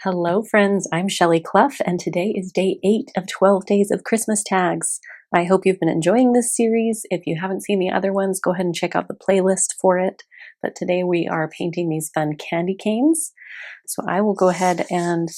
Hello, friends. I'm Shelley Clough, and today is day 8 of 12 days of Christmas tags. I hope you've been enjoying this series. If you haven't seen the other ones, go ahead and check out the playlist for it. But today we are painting these fun candy canes. So I will go ahead and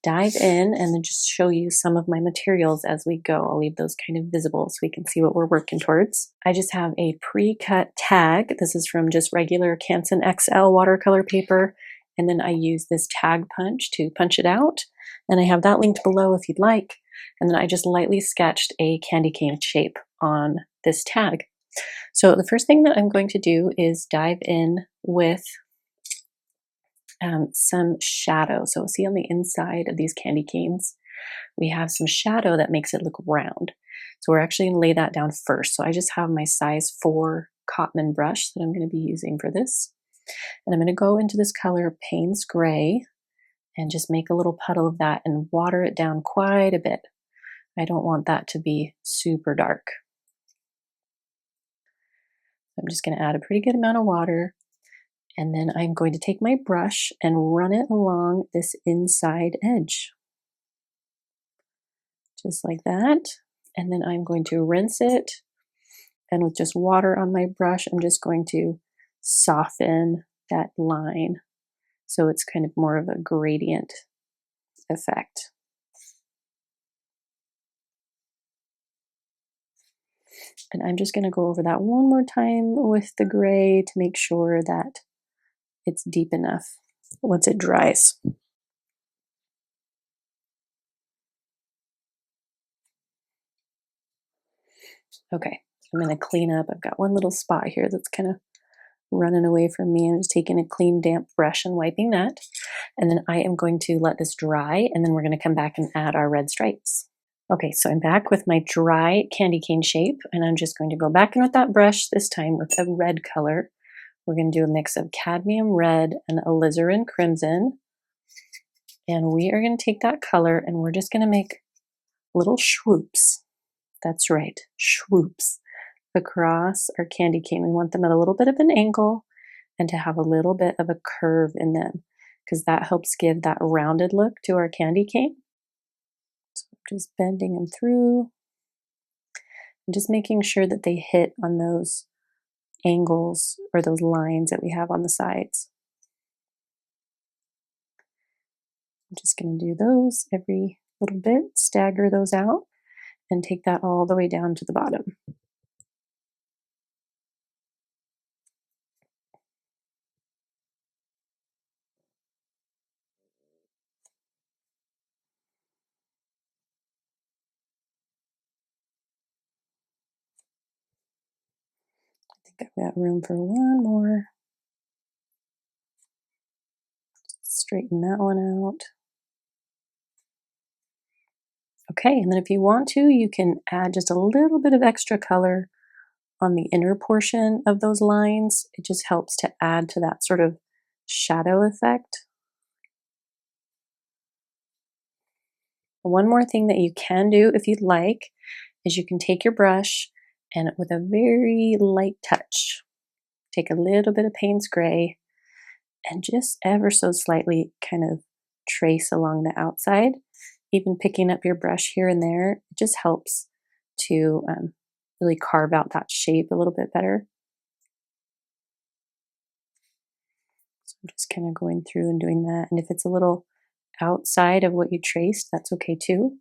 dive in and then just show you some of my materials as we go. I'll leave those kind of visible so we can see what we're working towards. I just have a pre-cut tag. This is from just regular Canson XL watercolor paper. And then I use this tag punch to punch it out. And I have that linked below if you'd like. And then I just lightly sketched a candy cane shape on this tag. So the first thing that I'm going to do is dive in with some shadow. So see on the inside of these candy canes, we have some shadow that makes it look round. So we're actually going to lay that down first. So I just have my size 4 Cotman brush that I'm going to be using for this. And I'm going to go into this color Payne's Gray and just make a little puddle of that and water it down quite a bit. I don't want that to be super dark. I'm just going to add a pretty good amount of water, and then I'm going to take my brush and run it along this inside edge. Just like that. And then I'm going to rinse it, and with just water on my brush, I'm just going to soften that line so it's kind of more of a gradient effect. And I'm just going to go over that one more time with the gray to make sure that it's deep enough once it dries. Okay, I'm going to clean up. I've got one little spot here that's kind of running away from me. I'm just taking a clean damp brush and wiping that. And then I am going to let this dry, and then we're going to come back and add our red stripes. Okay, so I'm back with my dry candy cane shape, and I'm just going to go back in with that brush, this time with a red color. We're going to do a mix of cadmium red and alizarin crimson. And we are going to take that color and we're just going to make little swoops. That's right, swoops across our candy cane. We want them at a little bit of an angle and to have a little bit of a curve in them, because that helps give that rounded look to our candy cane. So I'm just bending them through and just making sure that they hit on those angles or those lines that we have on the sides. I'm just going to do those every little bit, stagger those out, and take that all the way down to the bottom. I think I've got room for one more. Straighten that one out. Okay, and then if you want to, you can add just a little bit of extra color on the inner portion of those lines. It just helps to add to that sort of shadow effect. One more thing that you can do if you'd like is you can take your brush and with a very light touch, take a little bit of Payne's Gray and just ever so slightly kind of trace along the outside. Even picking up your brush here and there, it just helps to really carve out that shape a little bit better. So I'm just kind of going through and doing that. And if it's a little outside of what you traced, that's okay too.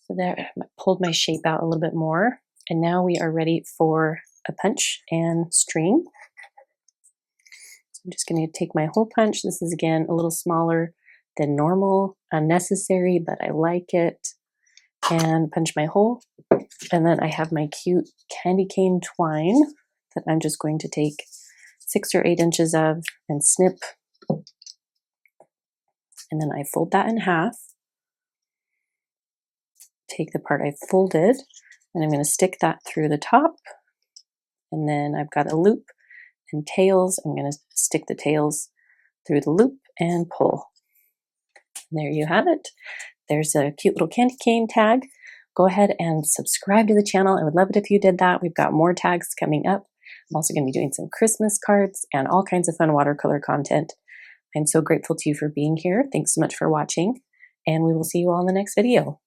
So there, I pulled my shape out a little bit more. And now we are ready for a punch and string. So I'm just going to take my hole punch. This is again a little smaller than normal, unnecessary, but I like it. And punch my hole. And then I have my cute candy cane twine that I'm just going to take 6 or 8 inches of and snip. And then I fold that in half. Take the part I folded, and I'm going to stick that through the top. And then I've got a loop and tails. I'm going to stick the tails through the loop and pull. And there you have it. There's a cute little candy cane tag. Go ahead and subscribe to the channel. I would love it if you did that. We've got more tags coming up. I'm also going to be doing some Christmas cards and all kinds of fun watercolor content. I'm so grateful to you for being here. Thanks so much for watching, and we will see you all in the next video.